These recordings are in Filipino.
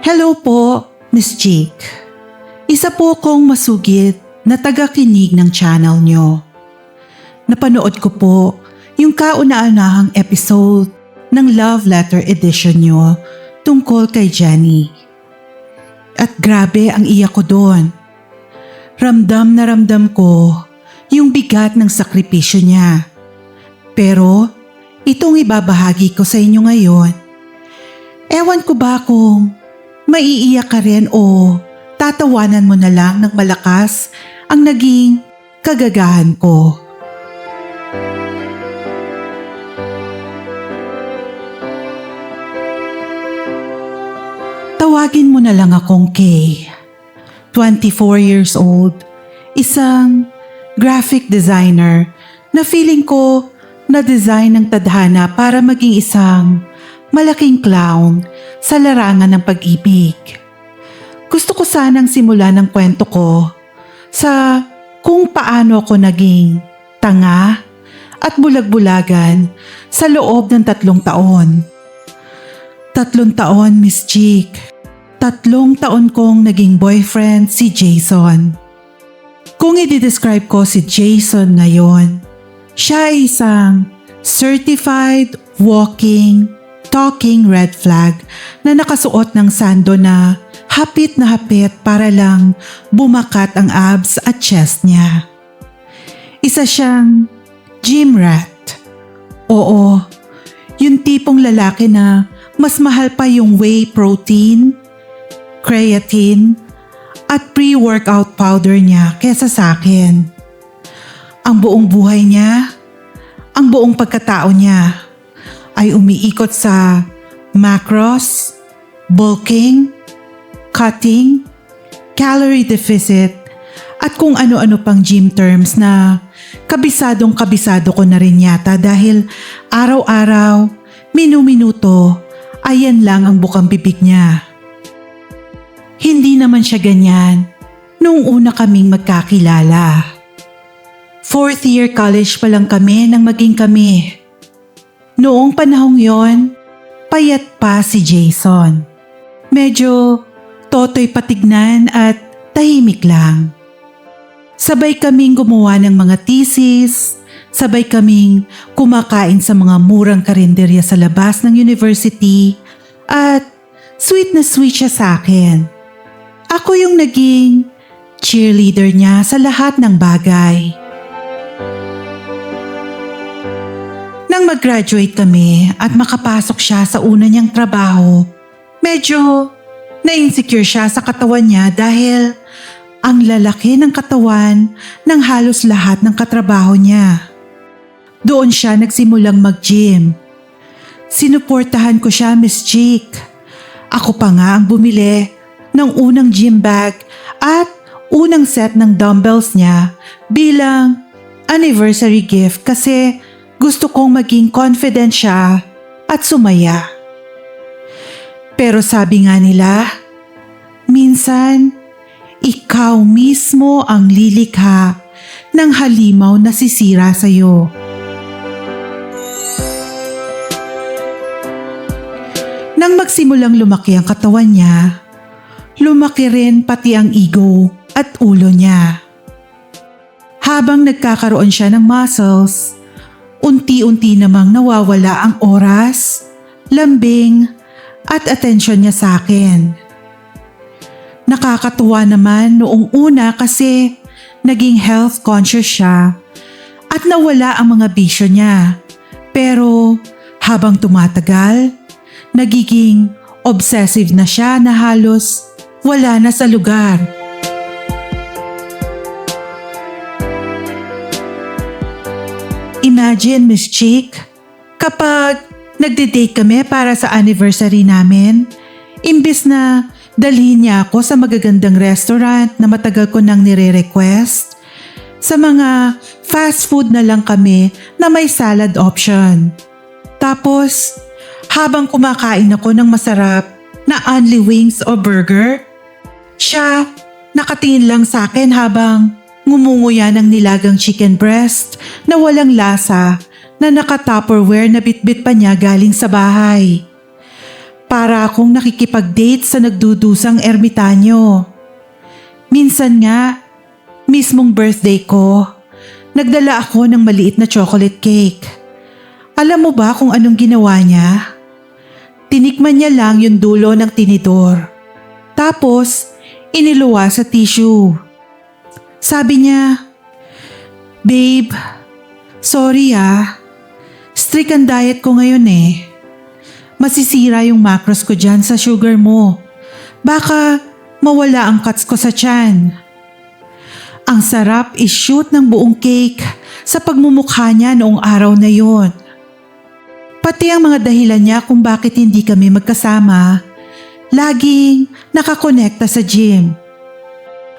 Hello po, Miss Jake. Isa po kong masugid na taga-kinig ng channel nyo. Napanood ko po yung kauna-unahang episode ng Love Letter Edition nyo tungkol kay Jenny. At grabe ang iyak ko doon. Ramdam na ramdam ko yung bigat ng sakripisyo niya. Pero itong ibabahagi ko sa inyo ngayon, ewan ko ba kung maiiyak ka rin o tatawanan mo na lang ng malakas ang naging kagagahan ko. Tawagin mo na lang akong Kay. 24 years old, isang graphic designer na feeling ko na-design ng tadhana para maging isang malaking clown sa larangan ng pag-ibig. Gusto ko sanang simulan ng kwento ko sa kung paano ako naging tanga at bulag-bulagan sa loob ng 3 taon. 3 taon, Miss Jake. 3 taon kong naging boyfriend si Jason. Kung i-describe ko si Jason ngayon, siya ay isang certified walking, talking red flag na nakasuot ng sando na hapit para lang bumakat ang abs at chest niya. Isa siyang gym rat. Oo, yung tipong lalaki na mas mahal pa yung whey protein, creatine, at pre-workout powder niya kesa sa akin. Ang buong buhay niya, ang buong pagkatao niya ay umiikot sa macros, bulking, cutting, calorie deficit, at kung ano-ano pang gym terms na kabisado ko na rin yata dahil araw-araw, minu-minuto, ayan lang ang bukang bibig niya. Hindi naman siya ganyan nung una kaming magkakilala. 4th year college pa lang kami nang maging kami. Noong panahong yon, payat pa si Jason. Medyo totoy patignan at tahimik lang. Sabay kaming gumawa ng mga thesis, sabay kaming kumakain sa mga murang karinderya sa labas ng university, at sweet na sweet siya sa akin. Ako yung naging cheerleader niya sa lahat ng bagay. Nang mag-graduate kami at makapasok siya sa una niyang trabaho, medyo na-insecure siya sa katawan niya dahil ang lalaki ng katawan ng halos lahat ng katrabaho niya. Doon siya nagsimulang mag-gym. Sinuportahan ko siya, Miss Jake. Ako pa nga ang bumili ng unang gym bag at unang set ng dumbbells niya bilang anniversary gift kasi gusto kong maging confident siya at sumaya. Pero sabi nga nila, minsan, ikaw mismo ang lilikha ng halimaw na sisira sa'yo. Nang magsimulang lumaki ang katawan niya, lumaki rin pati ang ego at ulo niya. Habang nagkakaroon siya ng muscles, unti-unti namang nawawala ang oras, lambing, at atensyon niya sa akin. Nakakatuwa naman noong una kasi naging health conscious siya at nawala ang mga bisyo niya. Pero habang tumatagal, nagiging obsessive na siya na halos wala na sa lugar. Imagine, Miss Chick, kapag nagde-date kami para sa anniversary namin, imbis na dalhin niya ako sa magagandang restaurant na matagal ko nang nire-request, sa mga fast food na lang kami na may salad option. Tapos, habang kumakain ako ng masarap na only wings o burger, siya nakatingin lang sa akin habang ngumunguya ng nilagang chicken breast na walang lasa na naka-Tupperware na bitbit pa niya galing sa bahay. Para akong nakikipag-date sa nagdudusang ermitanyo. Minsan nga, mismong birthday ko, nagdala ako ng maliit na chocolate cake. Alam mo ba kung anong ginawa niya? Tinikman niya lang yung dulo ng tinidor. Tapos, iniluwa sa tissue. Sabi niya, "Babe, sorry strict ang diet ko ngayon eh. Masisira yung macros ko dyan sa sugar mo. Baka mawala ang cuts ko sa tiyan." Ang sarap i-shoot ng buong cake sa pagmumukha niya noong araw na yon. Pati ang mga dahilan niya kung bakit hindi kami magkasama, laging nakakonekta sa gym.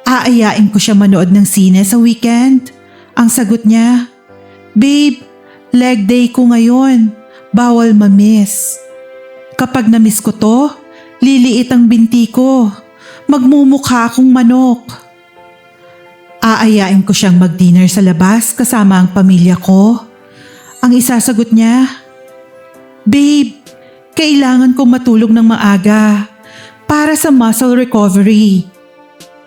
Aayain ko siya manood ng sine sa weekend. Ang sagot niya, "Babe, leg day ko ngayon. Bawal ma-miss. Kapag na-miss ko to, liliit ang binti ko. Magmumukha akong manok." Aayain ko siyang mag-dinner sa labas kasama ang pamilya ko. Ang isasagot niya, "Babe, kailangan kong matulog ng maaga para sa muscle recovery.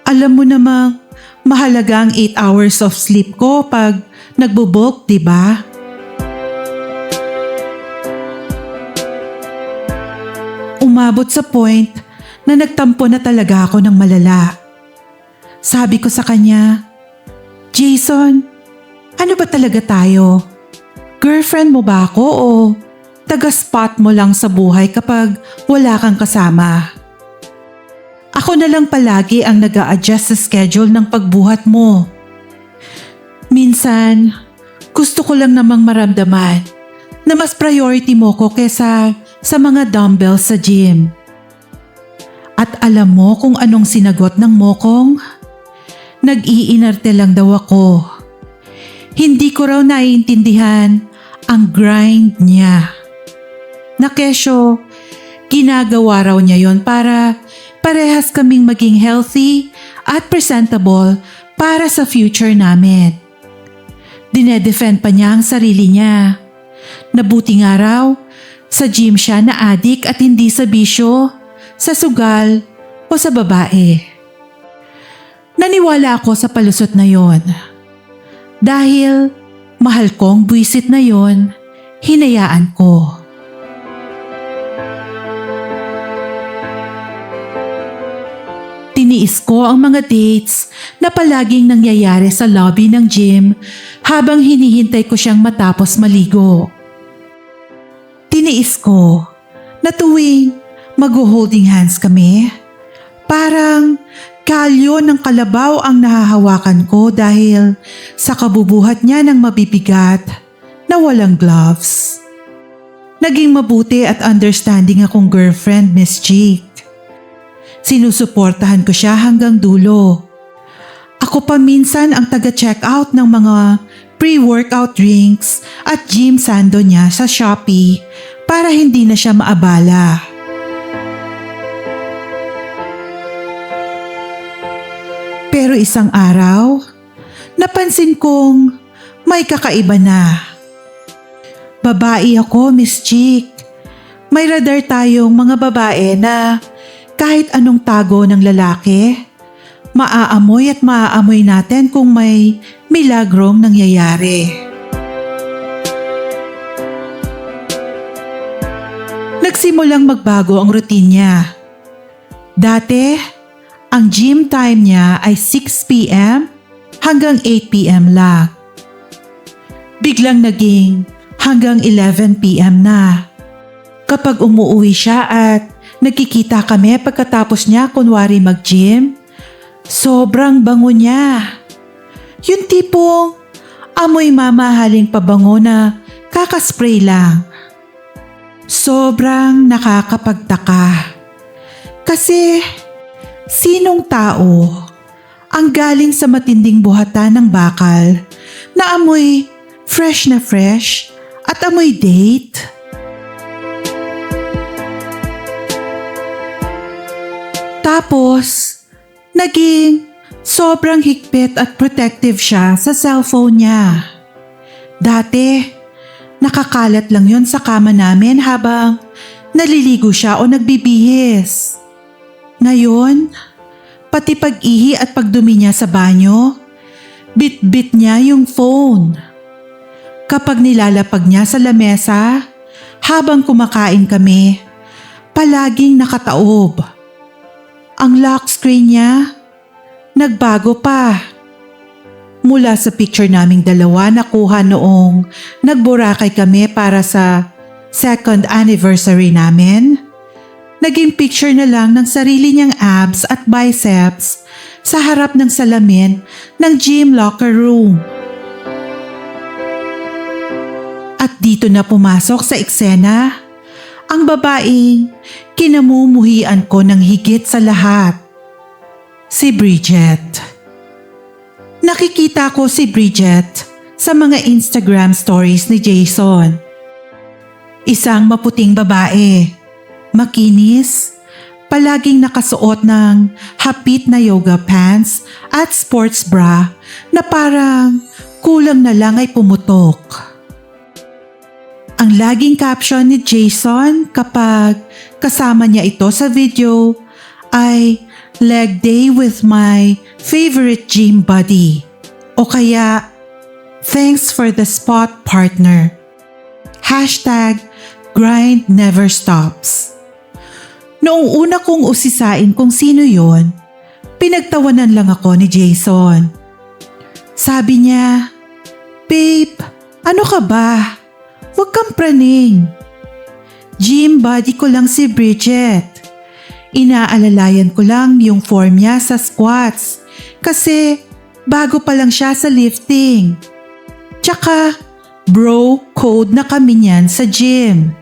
Alam mo namang mahalaga ang 8 hours of sleep ko pag nagbo-bulk, diba?" Umabot sa point na nagtampo na talaga ako ng malala. Sabi ko sa kanya, "Jason, ano ba talaga tayo? Girlfriend mo ba ako o taga-spot mo lang sa buhay kapag wala kang kasama? Ako na lang palagi ang nag-a-adjust sa schedule ng pagbuhat mo. Minsan, gusto ko lang namang maramdaman na mas priority mo ko kesa sa mga dumbbells sa gym." At alam mo kung anong sinagot ng mokong? Nag-iinarte lang daw ako. Hindi ko raw naiintindihan ang grind niya. Na kesyo, ginagawa raw niya yon para parehas kaming maging healthy at presentable para sa future namin. Dinedefend pa niya ang sarili niya. Nabuti nga raw, sa gym siya na adik at hindi sa bisyo, sa sugal o sa babae. Naniwala ako sa palusot na yon. Dahil mahal kong buwisit na yon, hinayaan ko. Tiniis ko ang mga dates na palaging nangyayari sa lobby ng gym habang hinihintay ko siyang matapos maligo. Tiniis ko na tuwing mag-holding hands kami, parang kalyo ng kalabaw ang nahahawakan ko dahil sa kabubuhat niya ng mabibigat na walang gloves. Naging mabuti at understanding akong girlfriend, Miss Chick. Sinusuportahan ko siya hanggang dulo. Ako pa minsan ang taga-check out ng mga pre-workout drinks at gym sando niya sa Shopee para hindi na siya maabala. Pero isang araw, napansin kong may kakaiba na. Babae ako, Miss Chick. May radar tayong mga babae na kahit anong tago ng lalaki, maaamoy at maaamoy natin kung may milagrong nangyayari. Nagsimulang magbago ang routine niya. Dati, ang gym time niya ay 6 p.m. hanggang 8 p.m. lang. Biglang naging hanggang 11 p.m. na. Kapag umuwi siya at nagkikita kami pagkatapos niya kunwari mag-gym, sobrang bango niya. Yung tipong amoy mamahaling pabango na kakaspray lang. Sobrang nakakapagtaka. Kasi sinong tao ang galing sa matinding buhatan ng bakal na amoy fresh na fresh at amoy date? Tapos, naging sobrang higpit at protective siya sa cellphone niya. Dati, nakakalat lang yon sa kama namin habang naliligo siya o nagbibihis. Ngayon, pati pag-ihi at pagdumi niya sa banyo, bit-bit niya yung phone. Kapag nilalapag niya sa lamesa, habang kumakain kami, palaging nakataob. Ang lock screen niya, nagbago pa. Mula sa picture naming dalawa na kuha noong nagburakay kami para sa second anniversary namin, naging picture na lang ng sarili niyang abs at biceps sa harap ng salamin ng gym locker room. At dito na pumasok sa eksena ang babaeng kinamumuhian ko ng higit sa lahat. Si Bridget. Nakikita ko si Bridget sa mga Instagram stories ni Jason. Isang maputing babae, makinis, palaging nakasuot ng hapit na yoga pants at sports bra na parang kulang na lang ay pumutok. Ang laging caption ni Jason kapag kasama niya ito sa video ay leg day with my favorite gym buddy o kaya thanks for the spot partner. #grind never stops. Noong una kong usisain kung sino yon, pinagtawanan lang ako ni Jason. Sabi niya, "Babe, ano ka ba? Huwag kang praning. Gym buddy ko lang si Bridget. Inaalalayan ko lang yung form niya sa squats kasi bago pa lang siya sa lifting. Tsaka bro code na kami niyan sa gym.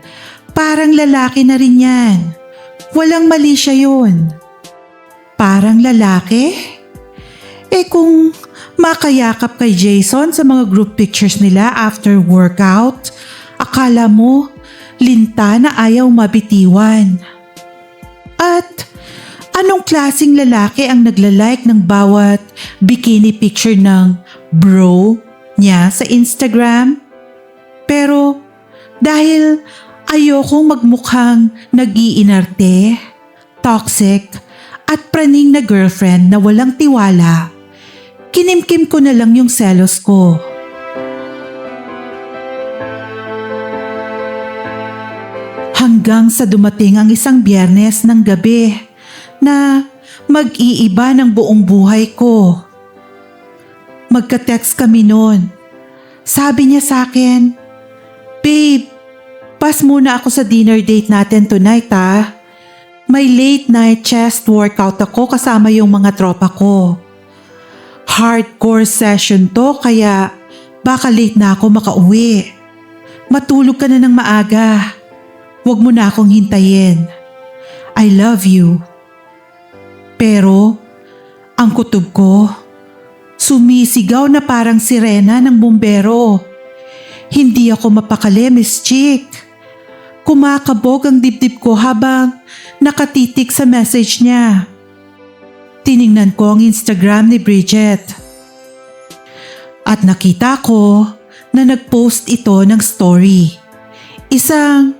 Parang lalaki na rin yan. Walang mali siya yun." Parang lalaki? Kung makayakap kay Jason sa mga group pictures nila after workout, akala mo linta na ayaw mabitiwan. At anong klaseng lalaki ang naglalike ng bawat bikini picture ng bro niya sa Instagram? Pero dahil ayokong magmukhang nag-iinarte, toxic at praning na girlfriend na walang tiwala, kinimkim ko na lang yung selos ko. Hanggang sa dumating ang isang Biyernes ng gabi na mag-iiba ng buong buhay ko. Magka-text kami noon. Sabi niya sa akin, "Babe, pas muna ako sa dinner date natin tonight ah. May late night chest workout ako kasama yung mga tropa ko. Hardcore session to kaya baka late na ako makauwi. Matulog ka na ng maaga. Huwag mo na akong hintayin. I love you." Pero ang kutob ko, sumisigaw na parang sirena ng bumbero. Hindi ako mapakali, Miss Chick. Kumakabog ang dibdib ko habang nakatitik sa message niya. Tiningnan ko ang Instagram ni Bridget. At nakita ko na nag-post ito ng story. Isang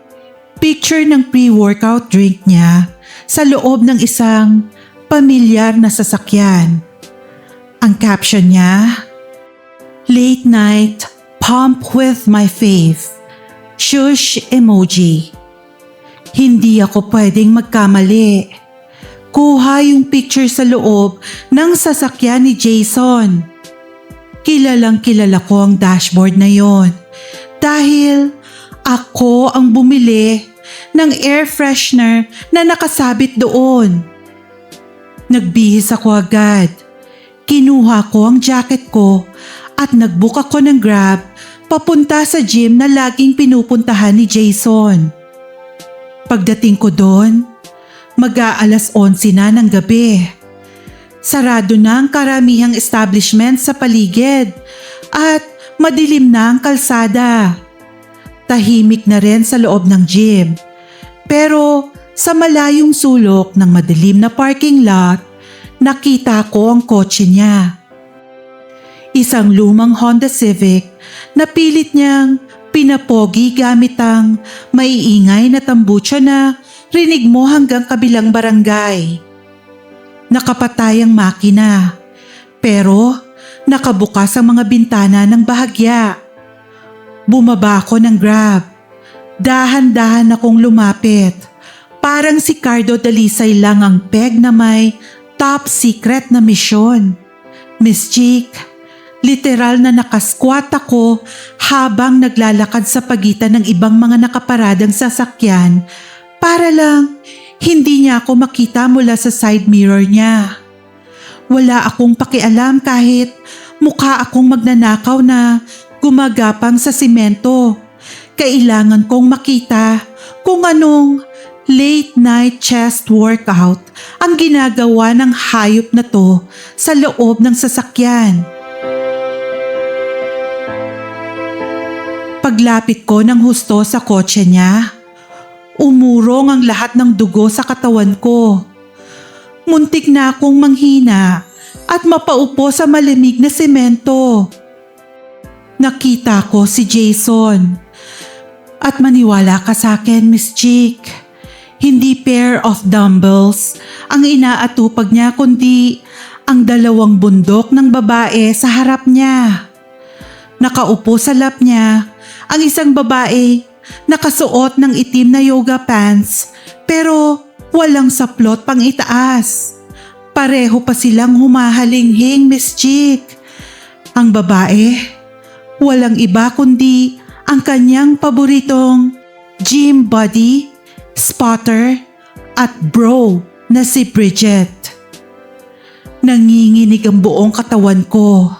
picture ng pre-workout drink niya sa loob ng isang pamilyar na sasakyan. Ang caption niya, "Late night pump with my fave. Shush emoji." Hindi ako pwedeng magkamali. Kuha yung picture sa loob ng sasakyan ni Jason. Kilalang kilala ko ang dashboard na yon dahil ako ang bumili ng air freshener na nakasabit doon. Nagbihis ako agad. Kinuha ko ang jacket ko at nag-book ako ng Grab papunta sa gym na laging pinupuntahan ni Jason. Pagdating ko doon, mag-aalas 11 na ng gabi. Sarado na ang karamihang establishment sa paligid at madilim na ang kalsada. Tahimik na rin sa loob ng gym. Pero sa malayong sulok ng madilim na parking lot, nakita ko ang kotse niya. Isang lumang Honda Civic na pilit niyang pinapogi gamit ang maiingay na tambucho na rinig mo hanggang kabilang barangay. Nakapatay ang makina, pero nakabukas ang mga bintana ng bahagya. Bumaba ako ng Grab. Dahan-dahan akong lumapit. Parang si Cardo Dalisay lang ang peg na may top secret na misyon. Miss Chick, literal na nakasquat ako habang naglalakad sa pagitan ng ibang mga nakaparadang sasakyan para lang hindi niya ako makita mula sa side mirror niya. Wala akong pakialam kahit mukha akong magnanakaw na gumagapang sa simento. Kailangan kong makita kung anong late night chest workout ang ginagawa ng hayop na to sa loob ng sasakyan. Paglapit ko ng husto sa kotse niya, umurong ang lahat ng dugo sa katawan ko. Muntik na akong manghina at mapaupo sa malamig na semento. Nakita ko si Jason. At maniwala ka sa akin, Miss Chick. Hindi pair of dumbbells ang inaatupag niya kundi ang dalawang bundok ng babae sa harap niya. Nakaupo sa lap niya ang isang babae nakasuot ng itim na yoga pants pero walang saplot pang itaas. Pareho pa silang humahalinghing, Miss Chick. Ang babae, walang iba kundi ang kanyang paboritong gym buddy, spotter at bro na si Bridget. Nanginginig ang buong katawan ko.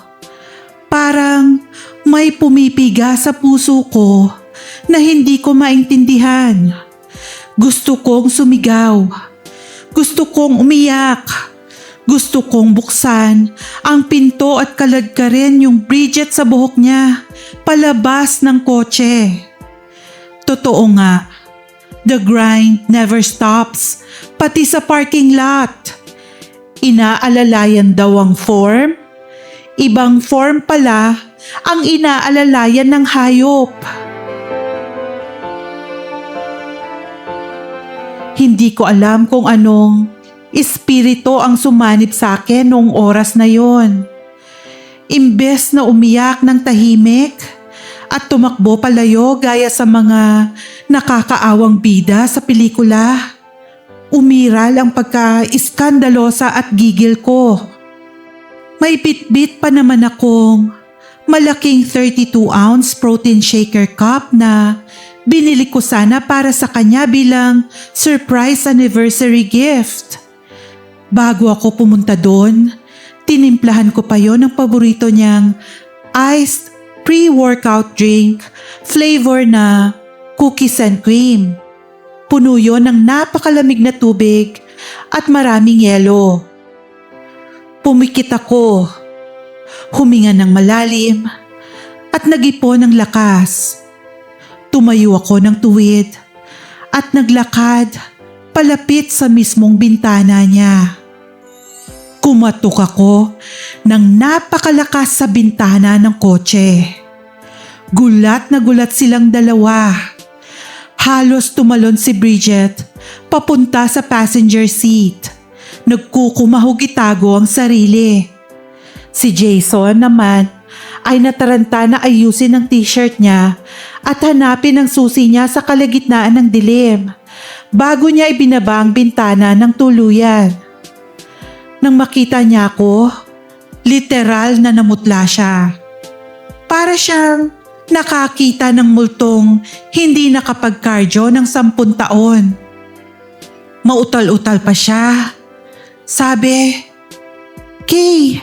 Parang may pumipiga sa puso ko na hindi ko maintindihan. Gusto kong sumigaw. Gusto kong umiyak. Gusto kong buksan ang pinto at kaladkarin yung Bridget sa buhok niya palabas ng kotse. Totoo nga, the grind never stops, pati sa parking lot. Inaalalayan daw ang form. Ibang form pala ang inaalalayan ng hayop. Hindi ko alam kung anong espiritu ang sumanib sa akin noong oras na yon. Imbes na umiyak ng tahimik at tumakbo palayo gaya sa mga nakakaawang bida sa pelikula, umiral ang pagka-iskandalosa at gigil ko. May bitbit pa naman akong malaking 32-ounce protein shaker cup na binili ko sana para sa kanya bilang surprise anniversary gift. Bago ako pumunta doon, tinimplahan ko pa yon ng paborito niyang iced pre-workout drink flavor na cookies and cream. Puno yon ng napakalamig na tubig at maraming yelo. Pumikit ako, huminga ng malalim at nag-ipon ng lakas. Tumayo ako ng tuwid at naglakad palapit sa mismong bintana niya. Kumatok ako ng napakalakas sa bintana ng kotse. Gulat na gulat silang dalawa. Halos tumalon si Bridget papunta sa passenger seat. Nagkukumahog itago ang sarili. Si Jason naman ay nataranta na ayusin ang t-shirt niya at hanapin ang susi niya sa kalagitnaan ng dilim bago niya ibinaba ang bintana ng tuluyan. Nang makita niya ako, literal na namutla siya. Para siyang nakakita ng multong hindi nakapag-cardio ng 10 taon. Mautal-utal pa siya. Sabi, "Kay,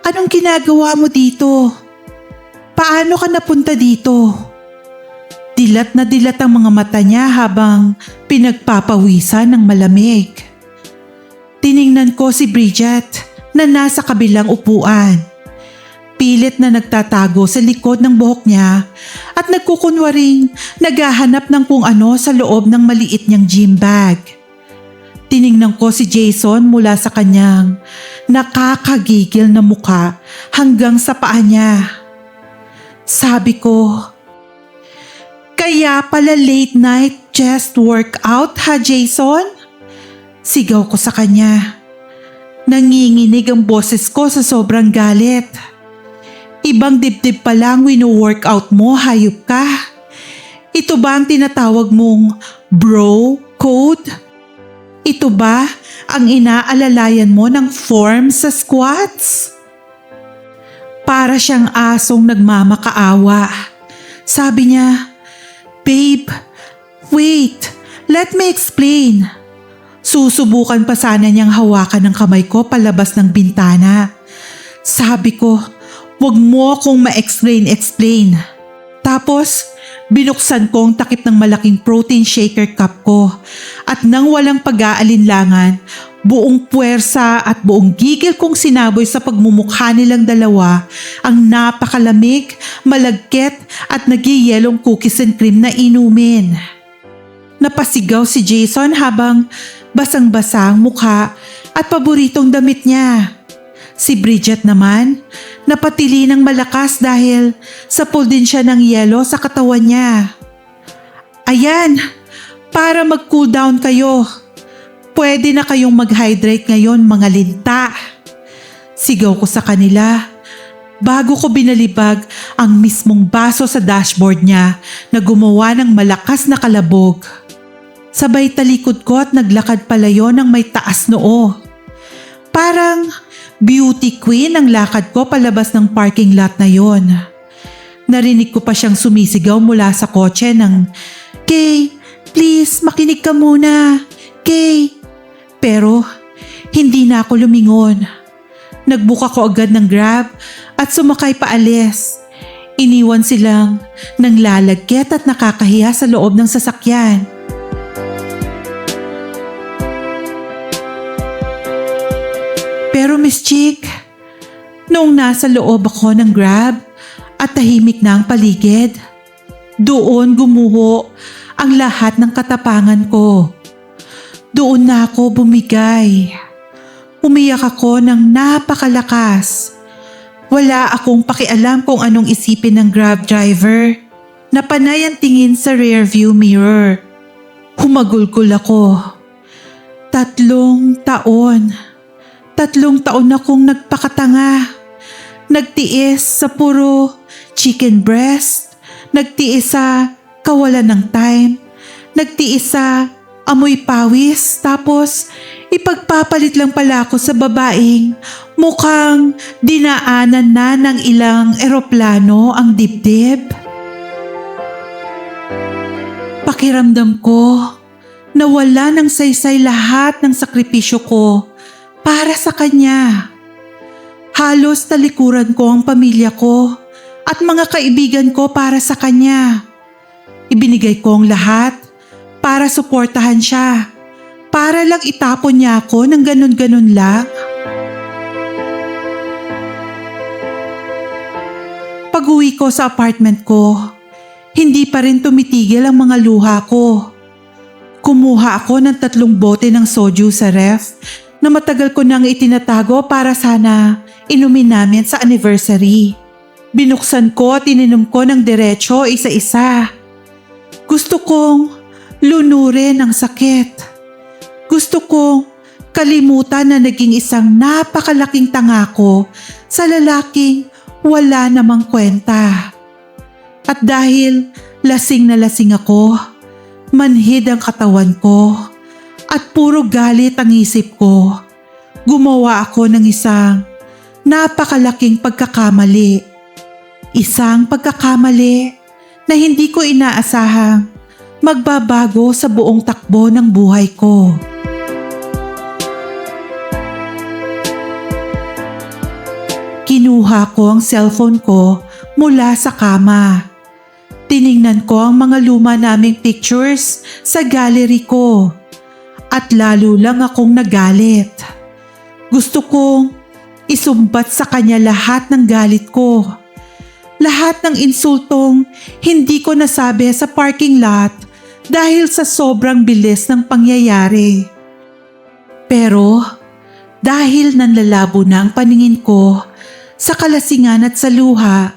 anong ginagawa mo dito? Paano ka napunta dito?" Dilat na dilat ang mga mata niya habang pinagpapawisan ng malamig. Tiningnan ko si Bridget na nasa kabilang upuan. Pilit na nagtatago sa likod ng buhok niya at nagkukunwaring naghahanap ng kung ano sa loob ng maliit niyang gym bag. Tiningnan ko si Jason mula sa kanyang nakakagigil na mukha hanggang sa paa niya. Sabi ko, Kaya pala late night chest workout ha, Jason? Sigaw ko sa kanya. Nanginginig ang boses ko sa sobrang galit. Ibang dibdib pa lang wino-workout mo, hayop ka. Ito ba ang tinatawag mong bro code? Ito ba ang inaalalayan mo ng form sa squats? Para siyang asong nagmamakaawa. Sabi niya, "Babe, wait, let me explain." Susubukan pa sana niyang hawakan ng kamay ko palabas ng bintana. Sabi ko, "Wag mo akong ma-explain." Tapos, binuksan ko ang takip ng malaking protein shaker cup ko at nang walang pag-aalinlangan, buong puwersa at buong gigil kong sinaboy sa pagmumukha nilang dalawa ang napakalamig, malagkit at nagyayelong cookies and cream na inumin. Napasigaw si Jason habang basang-basa ang mukha at paboritong damit niya. Si Bridget naman, napatili ng malakas dahil sapol din siya ng yelo sa katawan niya. "Ayan, para mag-cool down kayo. Pwede na kayong mag-hydrate ngayon, mga linta." Sigaw ko sa kanila bago ko binalibag ang mismong baso sa dashboard niya na gumawa ng malakas na kalabog. Sabay talikod ko at naglakad palayo ng may taas noo. Parang beauty queen ang lakad ko palabas ng parking lot na yon. Narinig ko pa siyang sumisigaw mula sa kotse ng, "Kay, please makinig ka muna. Kay." Pero hindi na ako lumingon. Nagbuka ko agad ng Grab at sumakay paalis. Iniwan silang nanglalagkit at nakakahiya sa loob ng sasakyan. Pero Miss Chick, noong nasa loob ako ng Grab at tahimik na ang paligid, doon gumuho ang lahat ng katapangan ko. Doon na ako bumigay. Umiyak ako ng napakalakas. Wala akong pakialam kung anong isipin ng Grab driver na panay ang tingin sa rearview mirror. Humagulgol ako. 3 taon. 3 taon akong nagpakatanga. Nagtiis sa puro chicken breast. Nagtiis sa kawalan ng time. Nagtiis sa amoy pawis. Tapos ipagpapalit lang pala ako sa babaeng mukhang dinaanan na ng ilang eroplano ang dibdib. Pakiramdam ko na wala ng saysay lahat ng sakripisyo ko para sa kanya. Halos talikuran ko ang pamilya ko at mga kaibigan ko para sa kanya. Ibinigay ko ang lahat para suportahan siya. Para lang itapon niya ako ng ganun-ganun lang. Pag-uwi ko sa apartment ko, hindi pa rin tumitigil ang mga luha ko. Kumuha ako ng 3 bote ng soju sa ref na matagal ko nang itinatago para sana inumin namin sa anniversary. Binuksan ko at ininom ko ng diretso isa-isa. Gusto kong lunurin ang sakit. Gusto kong kalimutan na naging isang napakalaking tanga ko sa lalaking wala namang kwenta. At dahil lasing na lasing ako, manhid ang katawan ko at puro galit ang isip ko, gumawa ako ng isang napakalaking pagkakamali. Isang pagkakamali na hindi ko inaasahang magbabago sa buong takbo ng buhay ko. Kinuha ko ang cellphone ko mula sa kama. Tiningnan ko ang mga luma naming pictures sa gallery ko. At lalo lang akong nagalit. Gusto kong isumbat sa kanya lahat ng galit ko. Lahat ng insultong hindi ko nasabi sa parking lot dahil sa sobrang bilis ng pangyayari. Pero dahil nanlalabo na ang paningin ko sa kalasingan at sa luha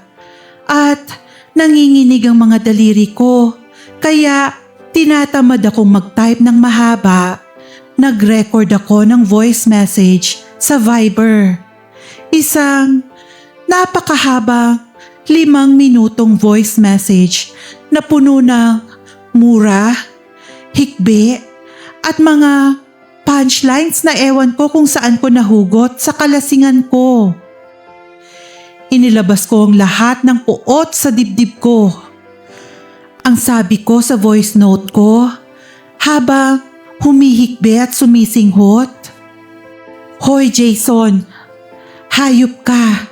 at nanginginig ang mga daliri ko Kaya tinatamad akong mag-type ng mahaba. Nag-record ako ng voice message sa Viber. Isang napakahabang 5 minutong voice message na puno ng mura, hikbi, at mga punchlines na ewan ko kung saan ko nahugot sa kalasingan ko. Inilabas ko ang lahat ng puot sa dibdib ko. Ang sabi ko sa voice note ko habang humihikbi at sumisinghot, "Hoy Jason, hayop ka.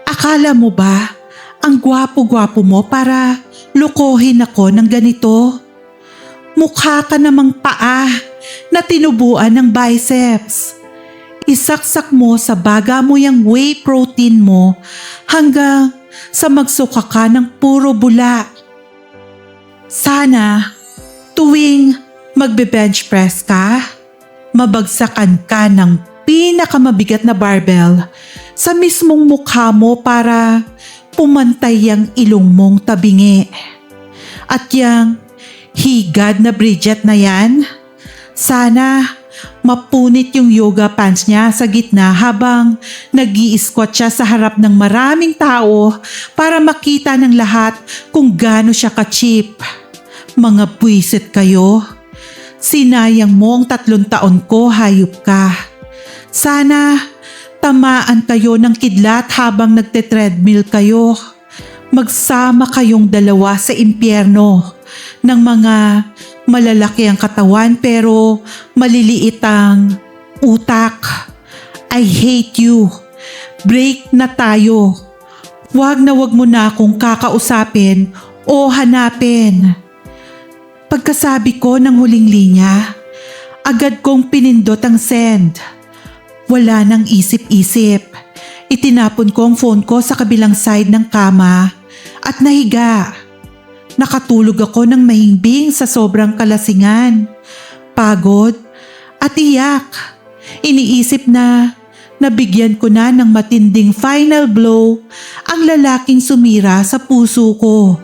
Akala mo ba ang gwapo-gwapo mo para lukohin ako ng ganito? Mukha ka namang paa na tinubuan ng biceps. Isaksak mo sa baga mo yung whey protein mo hanggang sa magsuka ka ng puro bula. Sana tuwing magbe-bench press ka, mabagsakan ka ng pinakamabigat na barbell sa mismong mukha mo para pumantay yung ilong mong tabingi. At yung higad na Bridget na yan, sana mapunit yung yoga pants niya sa gitna habang nag-i-squat siya sa harap ng maraming tao para makita ng lahat kung gaano siya ka-cheap. Mga buwisit kayo. Sinayang mo ang 3 taon ko, hayop ka. Sana tamaan kayo ng kidlat habang nagte-treadmill kayo. Magsama kayong dalawa sa impyerno ng mga malalaki ang katawan pero maliliit ang utak. I hate you. Break na tayo. Wag mo na akong kakausapin o hanapin. Pagkasabi ko ng huling linya, agad kong pinindot ang send. Wala nang isip-isip. Itinapon ko ang phone ko sa kabilang side ng kama at nahiga. Nakatulog ako ng mahimbing sa sobrang kalasingan, pagod at iyak. Iniisip na nabigyan ko na ng matinding final blow ang lalaking sumira sa puso ko.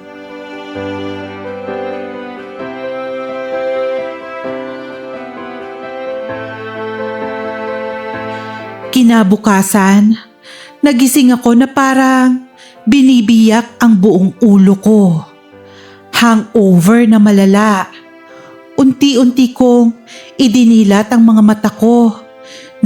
Kinabukasan, nagising ako na parang binibiyak ang buong ulo ko. Hangover na malala. Unti-unti kong idinilat ang mga mata ko.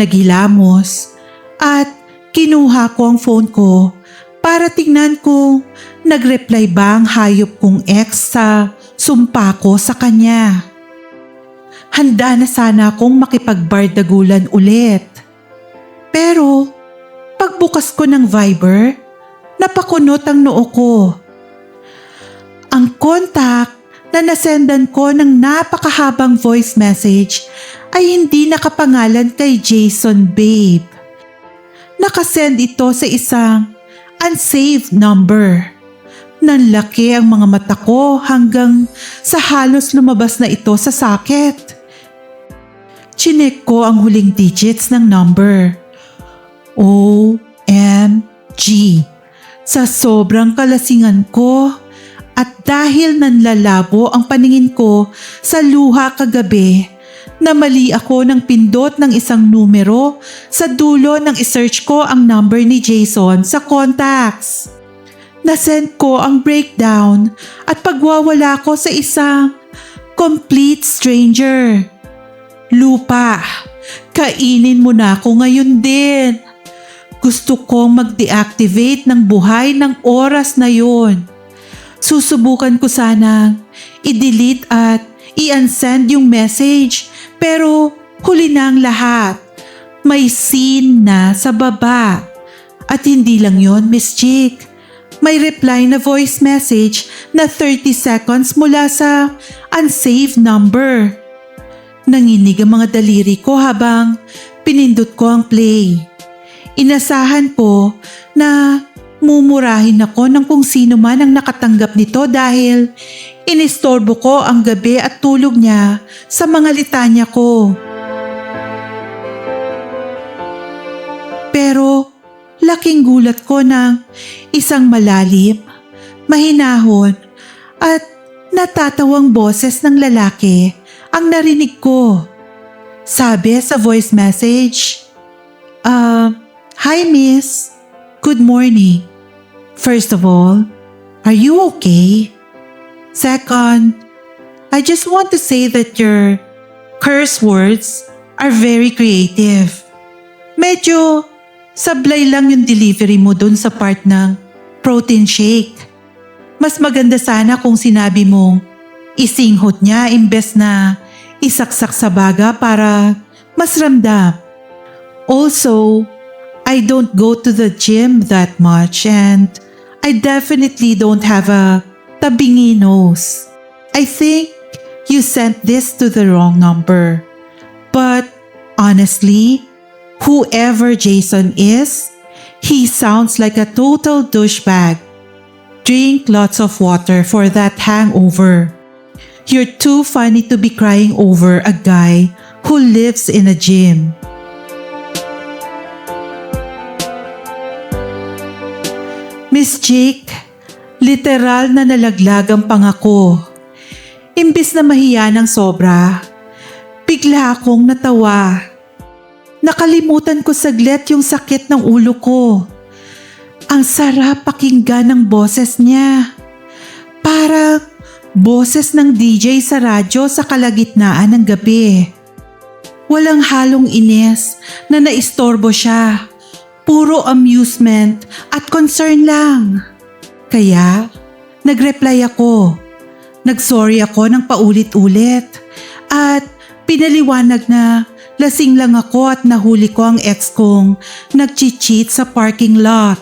Naghilamos at kinuha ko ang phone ko para tingnan kung nag-reply ba ang hayop kong ex sa sumpa ko sa kanya. Handa na sana akong makipagbardagulan ulit. Pero pagbukas ko ng Viber, napakunot ang noo ko. Ang contact na nasendan ko ng napakahabang voice message ay hindi nakapangalan kay Jason Babe. Nakasend ito sa isang unsaved number. Nanlaki ang mga mata ko hanggang sa halos lumabas na ito sa socket. Chinek ko ang huling digits ng number. OMG! Sa sobrang kalasingan ko at dahil nanlalabo ang paningin ko sa luha kagabi, namali ako ng pindot ng isang numero sa dulo nang isearch ko ang number ni Jason sa contacts. Nasend ko ang breakdown at pagwawala ko sa isang complete stranger. Lupa, kainin mo na ako ngayon din. Gusto kong mag-deactivate ng buhay ng oras na yon. Susubukan ko sanang i-delete at i-unsend yung message pero huli na ang lahat. May scene na sa baba. At hindi lang yon, Miss Chick. May reply na voice message na 30 seconds mula sa unsaved number. Nanginig ang mga daliri ko habang pinindot ko ang play. Inasahan ko na mumurahin ako ng kung sino man ang nakatanggap nito dahil inistorbo ko ang gabi at tulog niya sa mga litanya ko. Pero laking gulat ko ng isang malalim, mahinahon at natatawang boses ng lalaki ang narinig ko. Sabi sa voice message, "Hi miss, good morning. First of all, are you okay? Second, I just want to say that your curse words are very creative. Medyo sablay lang yung delivery mo dun sa part ng protein shake. Mas maganda sana kung sinabi mong isinghot niya imbes na isaksak sa baga para mas ramdam. Also, I don't go to the gym that much and I definitely don't have a tabingi nose. I think you sent this to the wrong number. But honestly, whoever Jason is, he sounds like a total douchebag. Drink lots of water for that hangover. You're too funny to be crying over a guy who lives in a gym." Miss Jake, literal na nalaglag ang pangako. Imbis na mahiya ng sobra, bigla akong natawa. Nakalimutan ko saglit yung sakit ng ulo ko. Ang sarap pakinggan ng boses niya. Parang boses ng DJ sa radyo sa kalagitnaan ng gabi. Walang halong inis na naistorbo siya. Puro amusement at concern lang. Kaya, nag-reply ako. Nag-sorry ako ng paulit-ulit. At pinaliwanag na lasing lang ako at nahuli ko ang ex kong nag-cheat sa parking lot.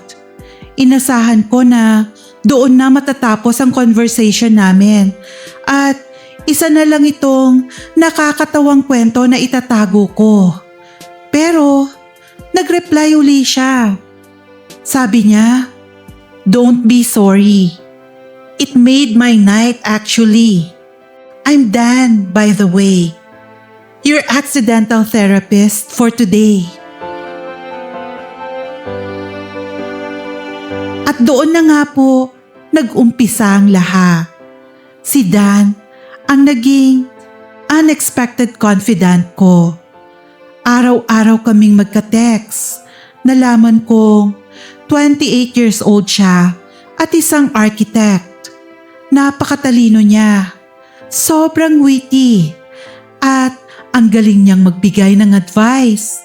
Inasahan ko na doon na matatapos ang conversation namin. At isa na lang itong nakakatawang kwento na itatago ko. Pero nag-reply uli siya. Sabi niya, "Don't be sorry. It made my night actually. I'm Dan, by the way. Your accidental therapist for today." At doon na nga po nag-umpisa ang lahat. Si Dan ang naging unexpected confidant ko. Araw-araw kaming magka-text. Nalaman kong 28 years old siya at isang architect. Napakatalino niya. Sobrang witty. At ang galing niyang magbigay ng advice.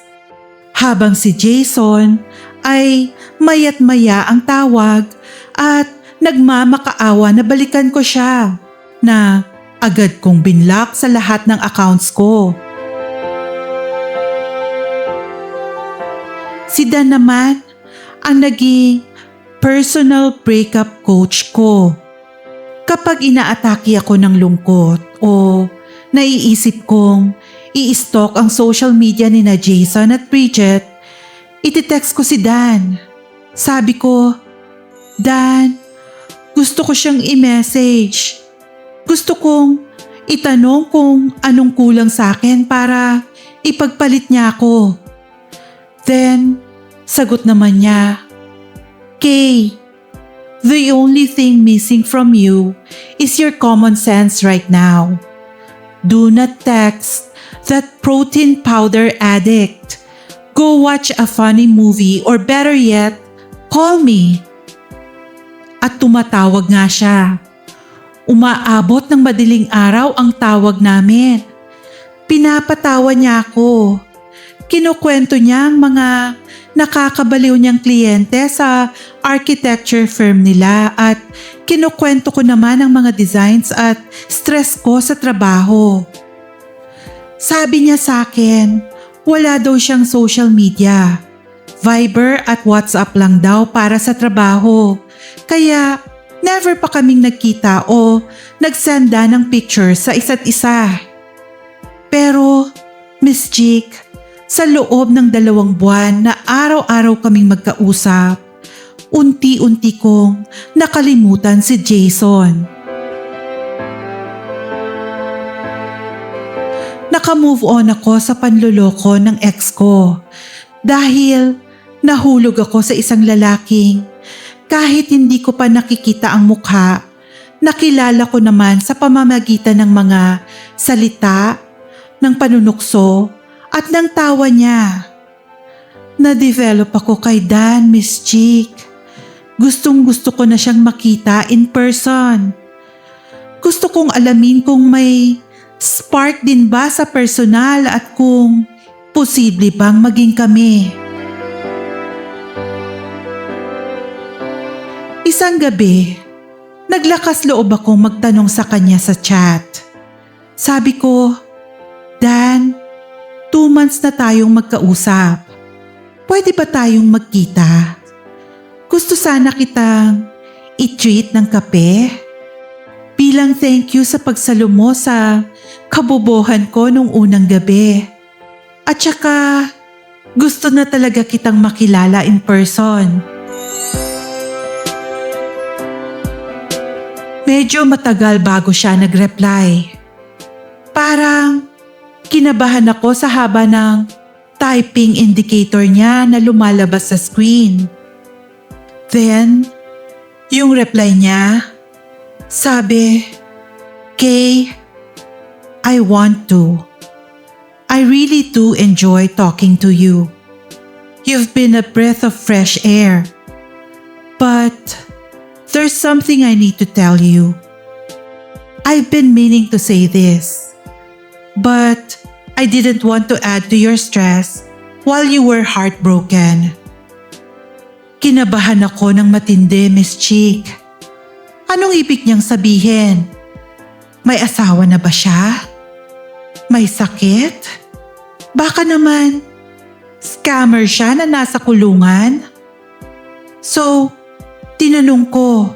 Habang si Jason ay maya't maya ang tawag at nagmamakaawa na balikan ko siya na agad kong binlock sa lahat ng accounts ko. Si Dan naman ang naging personal breakup coach ko. Kapag inaatake ako ng lungkot o naiisip kong i-stalk ang social media ni na Jason at Bridget, ititext ko si Dan. Sabi ko, "Dan, gusto ko siyang i-message. Gusto kong itanong kung anong kulang sa akin para ipagpalit niya ako." Then, sagot naman niya, "Kay, the only thing missing from you is your common sense right now. Do not text that protein powder addict. Go watch a funny movie or better yet, call me." At tumatawag nga siya. Umaabot ng madaling araw ang tawag namin. Pinapatawa niya ako. Kinukwento niya ang mga nakakabaliw niyang kliyente sa architecture firm nila at kinukwento ko naman ang mga designs at stress ko sa trabaho. Sabi niya sa akin, wala daw siyang social media. Viber at WhatsApp lang daw para sa trabaho. Kaya never pa kaming nagkita o nagsenda ng picture sa isa't isa. Pero, Miss Jake, sa loob ng 2 buwan na araw-araw kaming magkausap, unti-unti kong nakalimutan si Jason. Naka-move on ako sa panloloko ng ex ko dahil nahulog ako sa isang lalaking kahit hindi ko pa nakikita ang mukha, nakilala ko naman sa pamamagitan ng mga salita, ng panunukso at ng tawa niya. Na-develop ako kay Dan, Miss Chick. Gustong-gusto ko na siyang makita in person. Gusto kong alamin kung may spark din ba sa personal at kung posible bang maging kami. Isang gabi, naglakas loob akong magtanong sa kanya sa chat. Sabi ko, Dan, 2 months na tayong magkausap. Pwede ba tayong magkita? Gusto sana kitang i-treat ng kape bilang thank you sa pagsalo mo sa kabobohan ko nung unang gabi. At saka gusto na talaga kitang makilala in person. Medyo matagal bago siya nag-reply. Parang kinabahan ako sa haba ng typing indicator niya na lumalabas sa screen. Then, yung reply niya, sabi, Kay, I want to. I really do enjoy talking to you. You've been a breath of fresh air. But there's something I need to tell you. I've been meaning to say this, but I didn't want to add to your stress while you were heartbroken. Kinabahan ako ng matindi, Miss Chick. Anong ibig niyang sabihin? May asawa na ba siya? May sakit? Baka naman, scammer siya na nasa kulungan? So, tinanong ko,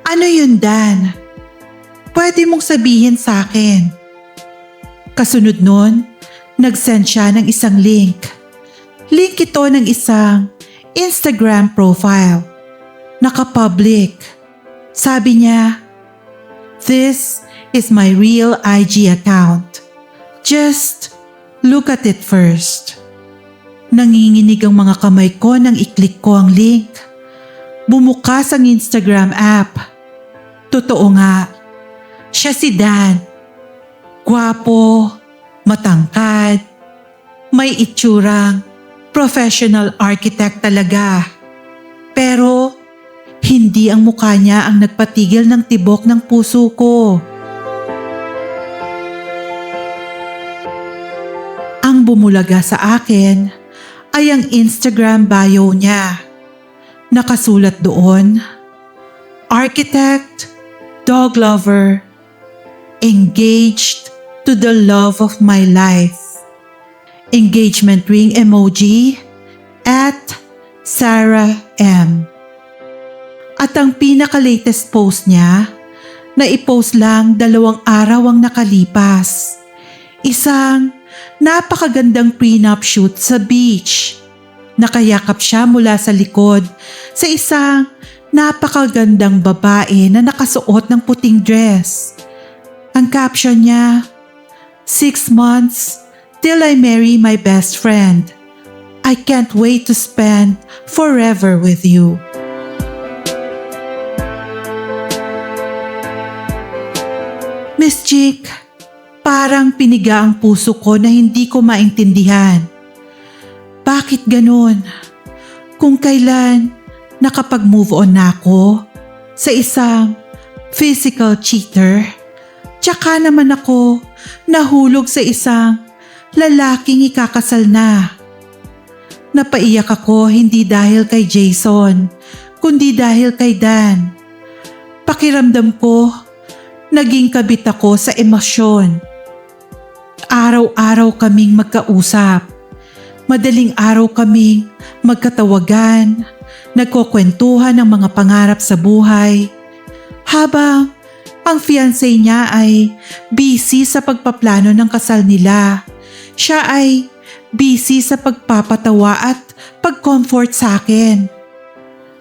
ano yun, Dan? Pwede mong sabihin sa akin. Kasunod nun, nag-send siya ng isang link. Link ito ng isang Instagram profile. Naka-public. Sabi niya, "This is my real IG account. Just look at it first." Nanginginig ang mga kamay ko nang i-click ko ang link. Bumukas ang Instagram app. Totoo nga, siya si Dan. Gwapo, matangkad, may itsurang professional architect talaga. Pero hindi ang mukha niya ang nagpatigil ng tibok ng puso ko. Ang bumulaga sa akin ay ang Instagram bio niya. Nakasulat doon, architect, dog lover, engaged to the love of my life. Engagement ring emoji at Sarah M. At ang pinaka-latest post niya, na i-post lang 2 araw ang nakalipas. Isang napakagandang prenup shoot sa beach. Nakayakap siya mula sa likod sa isang napakagandang babae na nakasuot ng puting dress. Ang caption niya, 6 months till I marry my best friend. I can't wait to spend forever with you. Miss Chick, parang piniga ang puso ko na hindi ko maintindihan. Bakit ganun? Kung kailan nakapag-move on na ako sa isang physical cheater, tsaka naman ako nahulog sa isang lalaking ikakasal na. Napaiyak ako hindi dahil kay Jason, kundi dahil kay Dan. Pakiramdam ko, naging kabit ako sa emosyon. Araw-araw kaming magkausap. Madaling araw kaming magkatawagan, nagkukwentuhan ng mga pangarap sa buhay. Habang ang fiancé niya ay busy sa pagpaplano ng kasal nila, siya ay busy sa pagpapatawa at pag-comfort sa akin.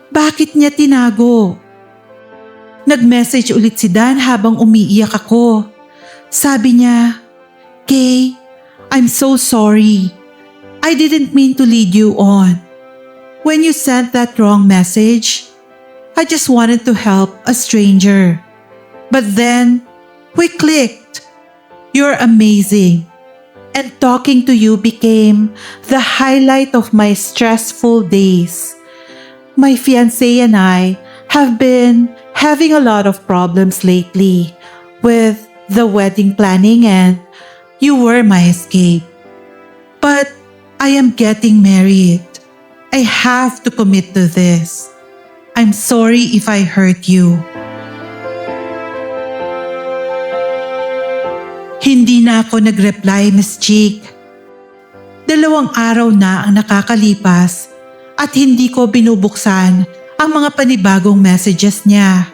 Bakit niya tinago? Nag-message ulit si Dan habang umiiyak ako. Sabi niya, Kay, I'm so sorry. I didn't mean to lead you on. When you sent that wrong message, I just wanted to help a stranger. But then, we clicked. You're amazing. And talking to you became the highlight of my stressful days. My fiancé and I have been having a lot of problems lately with the wedding planning, and you were my escape. But I am getting married. I have to commit to this. I'm sorry if I hurt you. Hindi na ako nag-reply, Miss Chick. 2 araw na ang nakakalipas at hindi ko binubuksan ang mga panibagong messages niya.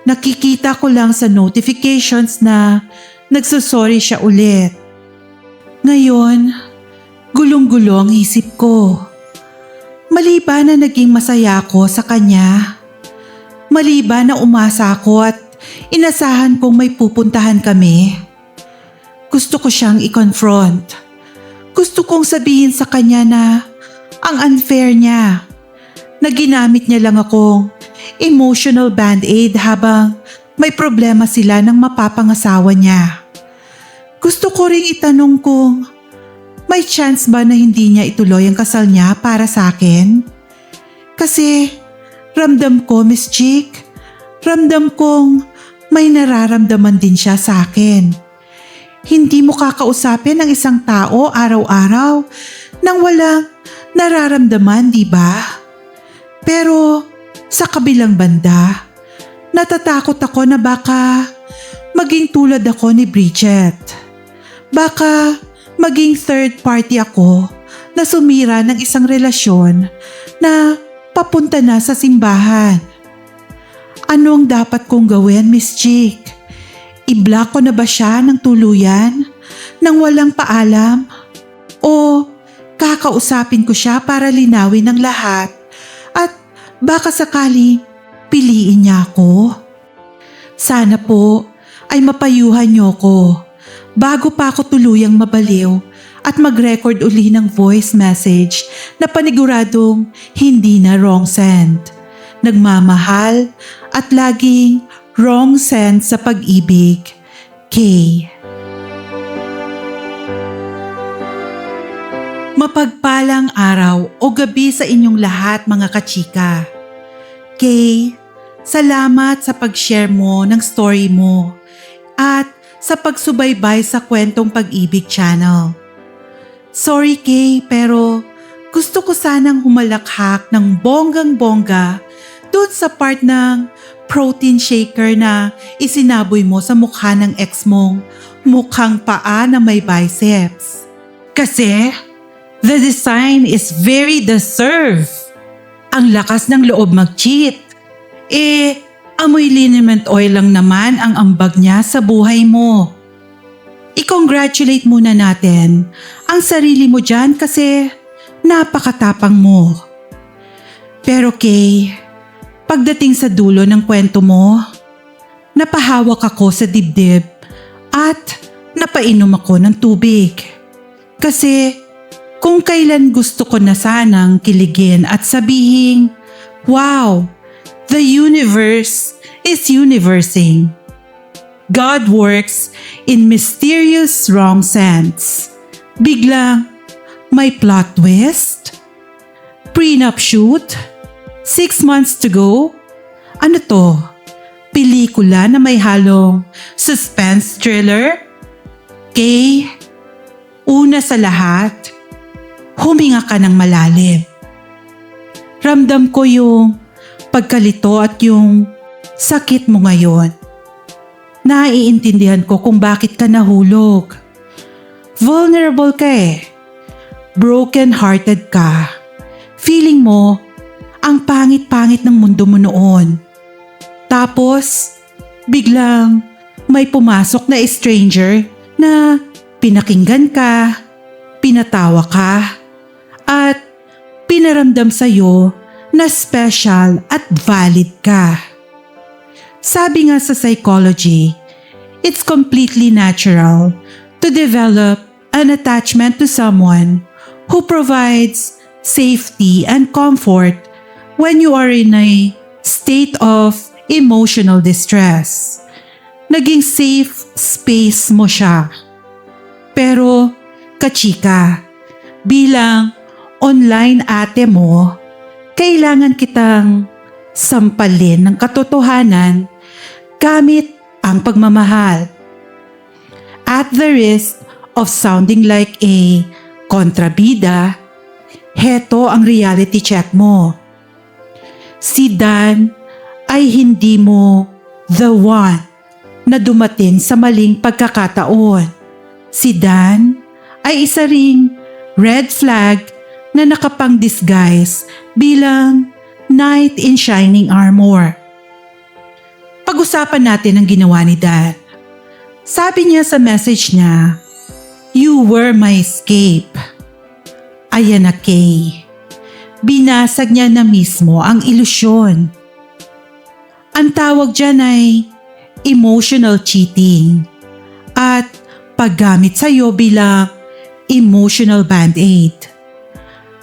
Nakikita ko lang sa notifications na nagsusorry siya ulit. Ngayon, gulong-gulo ang isip ko. Mali ba na naging masaya ako sa kanya? Mali ba na umasa ako at inasahan kong may pupuntahan kami? Gusto ko siyang i-confront. Gusto kong sabihin sa kanya na ang unfair niya, na ginamit niya lang akong emotional band-aid habang may problema sila ng mapapangasawa niya. Gusto ko ring itanong kung may chance ba na hindi niya ituloy ang kasal niya para sa akin? Kasi ramdam ko, Miss Chick, ramdam kong may nararamdaman din siya sa akin. Hindi mo kakausapin ang isang tao araw-araw nang walang nararamdaman, di ba? Pero sa kabilang banda, natatakot ako na baka maging tulad ako ni Bridget. Baka maging third party ako na sumira ng isang relasyon na papunta na sa simbahan. Ano ang dapat kong gawin, Miss Chick? I-block ko na ba siya ng tuluyan nang walang paalam? O kakausapin ko siya para linawin ang lahat at baka sakali piliin niya ako? Sana po ay mapayuhan niyo ko bago pa ako tuluyang mabaliw at mag-record uli ng voice message na paniguradong hindi na wrong send. Nagmamahal at laging wrong send sa pag-ibig, Kay. Mapagpalang araw o gabi sa inyong lahat, mga kachika. Kay, salamat sa pag-share mo ng story mo at sa pagsubaybay sa Kwentong Pag-ibig channel. Sorry Kay, pero gusto ko sanang humalakhak ng bonggang-bongga doon sa part ng protein shaker na isinaboy mo sa mukha ng ex mong mukhang paa na may biceps. Kasi the design is very deserve. Ang lakas ng loob mag-cheat. Amoy liniment oil lang naman ang ambag niya sa buhay mo. I-congratulate muna natin ang sarili mo dyan kasi napakatapang mo. Pero Kay, pagdating sa dulo ng kwento mo, napahawak ako sa dibdib at napainom ako ng tubig. Kasi kung kailan gusto ko na sanang kiligin at sabihin, wow, the universe is universing. God works in mysterious wrong sense. Biglang may plot twist, prenup shoot, 6 months to go? Ano to? Pelikula na may halong suspense thriller? Kay, una sa lahat, huminga ka ng malalim. Ramdam ko yung pagkalito at yung sakit mo ngayon. Naiintindihan ko kung bakit ka nahulog. Vulnerable ka Broken-hearted ka. Feeling mo, ang pangit-pangit ng mundo mo noon. Tapos, biglang may pumasok na stranger na pinakinggan ka, pinatawa ka, at pinaramdam sa'yo na special at valid ka. Sabi nga sa psychology, it's completely natural to develop an attachment to someone who provides safety and comfort when you are in a state of emotional distress. Naging safe space mo siya. Pero, kachika, bilang online ate mo, kailangan kitang sampalin ng katotohanan gamit ang pagmamahal. At the risk of sounding like a kontrabida, heto ang reality check mo. Si Dan ay hindi mo the one na dumating sa maling pagkakataon. Si Dan ay isa ring red flag na nakapang-disguise bilang knight in shining armor. Pag-usapan natin ang ginawa ni Dan. Sabi niya sa message niya, "You were my escape." Ayan na, Kay. Binasag niya na mismo ang ilusyon. Ang tawag dyan ay emotional cheating at paggamit sa'yo bilang emotional band-aid.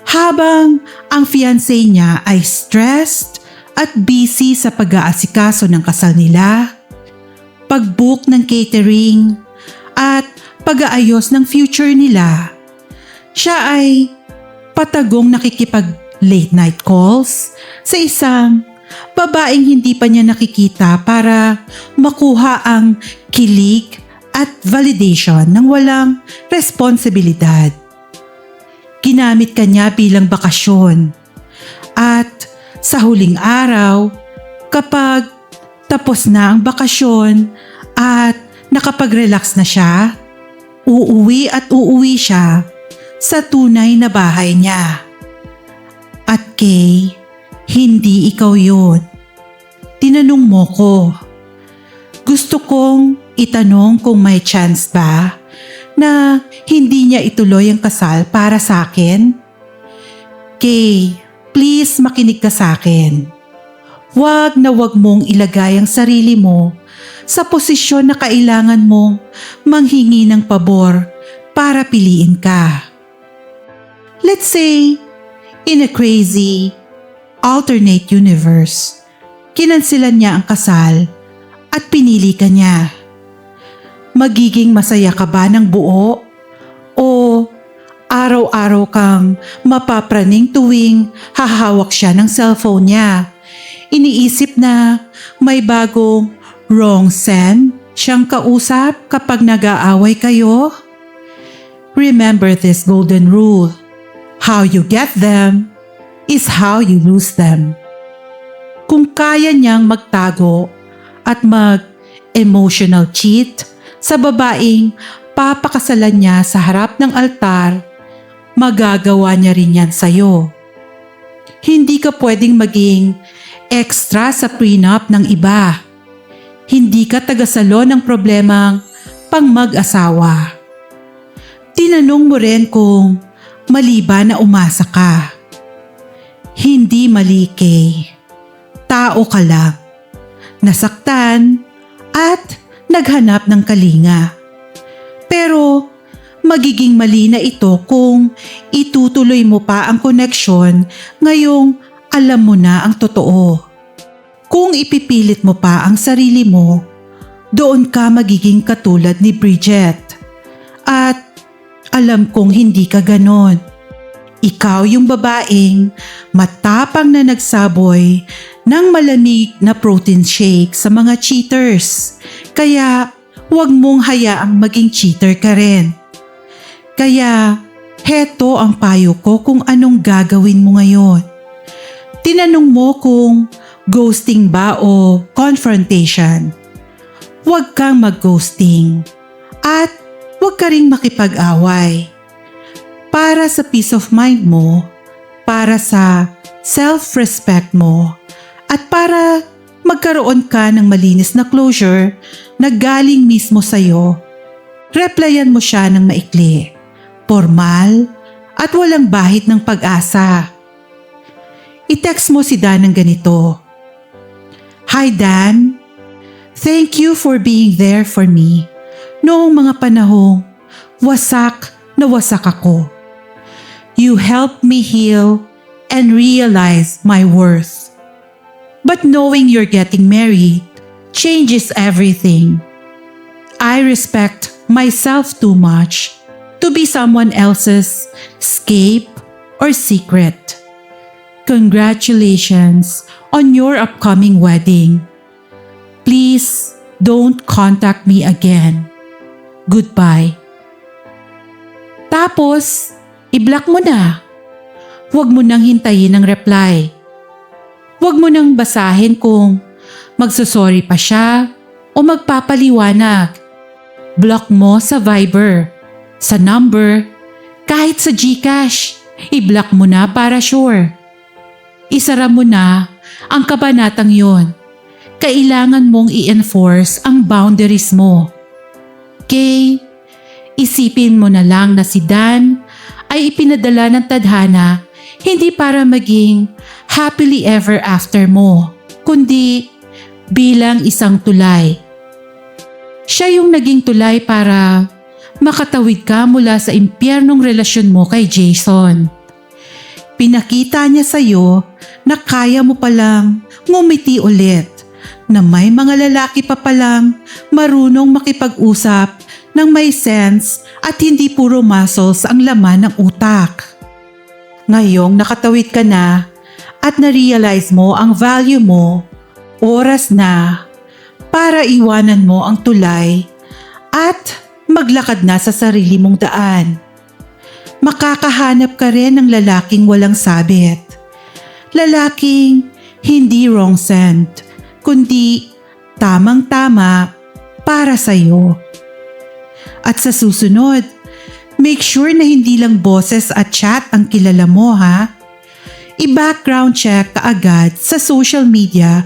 Habang ang fiancé niya ay stressed at busy sa pag-aasikaso ng kasal nila, pag-book ng catering at pag-aayos ng future nila, siya ay patagong nakikipag late night calls sa isang babaeng hindi pa niya nakikita para makuha ang kilig at validation ng walang responsibilidad. Ginamit ka niya bilang bakasyon at sa huling araw, kapag tapos na ang bakasyon at nakapag-relax na siya, uuwi siya sa tunay na bahay niya. At Kay, hindi ikaw yun. Tinanong mo ko. Gusto kong itanong kung may chance ba na hindi niya ituloy ang kasal para sa akin? Kay, please makinig ka sa akin. Wag na wag mong ilagay ang sarili mo sa posisyon na kailangan mong manghingi ng pabor para piliin ka. Let's say, in a crazy, alternate universe, kinansilan niya ang kasal at pinili ka niya. Magiging masaya ka ba ng buo? O araw-araw kang mapapraning tuwing hahawak siya ng cellphone niya? Iniisip na may bagong wrong send siyang kausap kapag nag-aaway kayo? Remember this golden rule. How you get them is how you lose them. Kung kaya niyang magtago at mag-emotional cheat sa babaeng papakasalan niya sa harap ng altar, magagawa niya rin yan sa'yo. Hindi ka pwedeng maging extra sa prenup ng iba. Hindi ka tagasalo ng problemang pang mag-asawa. Tinanong mo rin kung mali ba na umasa ka. Hindi mali, Kay. Tao ka lang. Nasaktan at naghanap ng kalinga. Pero magiging mali na ito kung itutuloy mo pa ang koneksyon ngayong alam mo na ang totoo. Kung ipipilit mo pa ang sarili mo, doon ka magiging katulad ni Bridget. At alam kong hindi ka ganon. Ikaw yung babaeng matapang na nagsaboy ng malamig na protein shake sa mga cheaters. Kaya huwag mong hayaang maging cheater ka rin. Kaya heto ang payo ko kung anong gagawin mo ngayon. Tinanong mo kung ghosting ba o confrontation. Huwag kang mag-ghosting at huwag ka ring makipag-away. Para sa peace of mind mo, para sa self-respect mo, at para magkaroon ka ng malinis na closure na galing mismo sa'yo, replyan mo siya ng maikli, formal, at walang bahid ng pag-asa. I-text mo si Dan ng ganito. Hi Dan, thank you for being there for me noong mga panahong wasak na wasak ako. You helped me heal and realize my worth. But knowing you're getting married changes everything. I respect myself too much to be someone else's escape or secret. Congratulations on your upcoming wedding. Please don't contact me again. Goodbye. Tapos, i-block mo na. Huwag mo nang hintayin ang reply. Huwag mo nang basahin kung magsusorry pa siya o magpapaliwanag. Block mo sa Viber, sa number, kahit sa GCash. I-block mo na para sure. Isara mo na ang kabanatang yon. Kailangan mong i-enforce ang boundaries mo. Kay, isipin mo na lang na si Dan ay ipinadala ng tadhana hindi para maging happily ever after mo, kundi bilang isang tulay. Siya yung naging tulay para makatawid ka mula sa impyernong relasyon mo kay Jason. Pinakita niya sa'yo na kaya mo palang ngumiti ulit, na may mga lalaki pa palang marunong makipag-usap ng may sense at hindi puro muscles ang laman ng utak. Ngayong nakatawid ka na at na-realize mo ang value mo, oras na para iwanan mo ang tulay at maglakad na sa sarili mong daan. Makakahanap ka rin ng lalaking walang sabit. Lalaking hindi wrong scent, kundi tamang-tama para sa'yo. At sa susunod, make sure na hindi lang boses at chat ang kilala mo ha. I-background check kaagad sa social media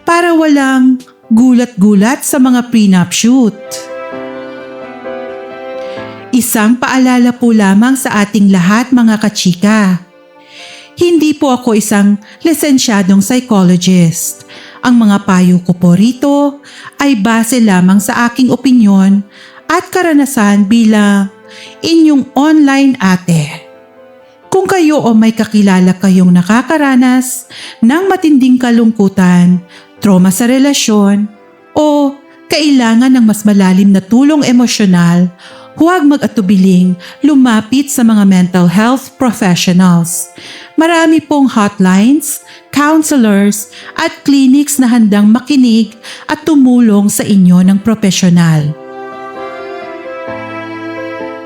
para walang gulat-gulat sa mga prenup shoot. Isang paalala po lamang sa ating lahat mga kachika. Hindi po ako isang lisensyadong psychologist. Ang mga payo ko po rito ay base lamang sa aking opinyon at karanasan bilang inyong online ate. Kung kayo o may kakilala kayong nakakaranas ng matinding kalungkutan, trauma sa relasyon, o kailangan ng mas malalim na tulong emosyonal, huwag mag-atubiling lumapit sa mga mental health professionals. Marami pong hotlines, counselors at clinics na handang makinig at tumulong sa inyo ng profesional.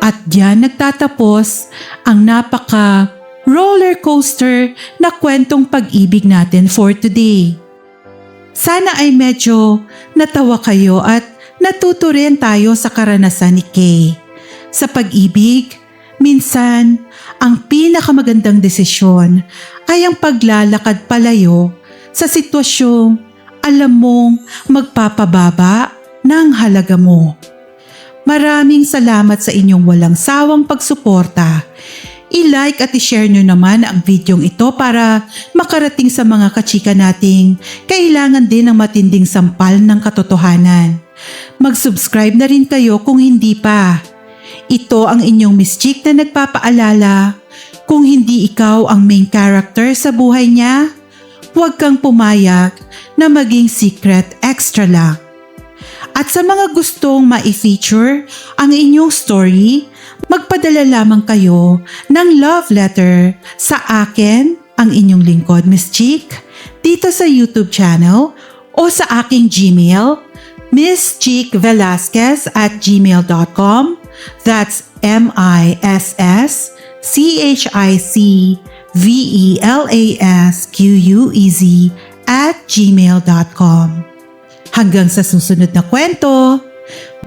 At diyan nagtatapos ang napaka roller coaster na kwentong pag-ibig natin for today. Sana ay medyo natawa kayo at natuto rin tayo sa karanasan ni Kay. Sa pag-ibig, minsan ang pinakamagandang desisyon ay ang paglalakad palayo sa sitwasyong alam mong magpapababa ng halaga mo. Maraming salamat sa inyong walang sawang pagsuporta. I-like at i-share nyo naman ang videong ito para makarating sa mga kachika nating kailangan din ng matinding sampal ng katotohanan. Mag-subscribe na rin kayo kung hindi pa. Ito ang inyong Miss Chick na nagpapaalala, kung hindi ikaw ang main character sa buhay niya, huwag kang pumayag na maging secret extra lang. At sa mga gustong ma-feature ang inyong story, magpadala lamang kayo ng love letter sa akin, ang inyong lingkod Miss Chick, dito sa YouTube channel o sa aking Gmail, misscheekvelasquez@gmail.com. That's MISSCHICVELASQUEZ@gmail.com. Hanggang sa susunod na kwento.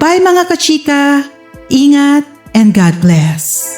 Bye mga kachika! Ingat and God bless!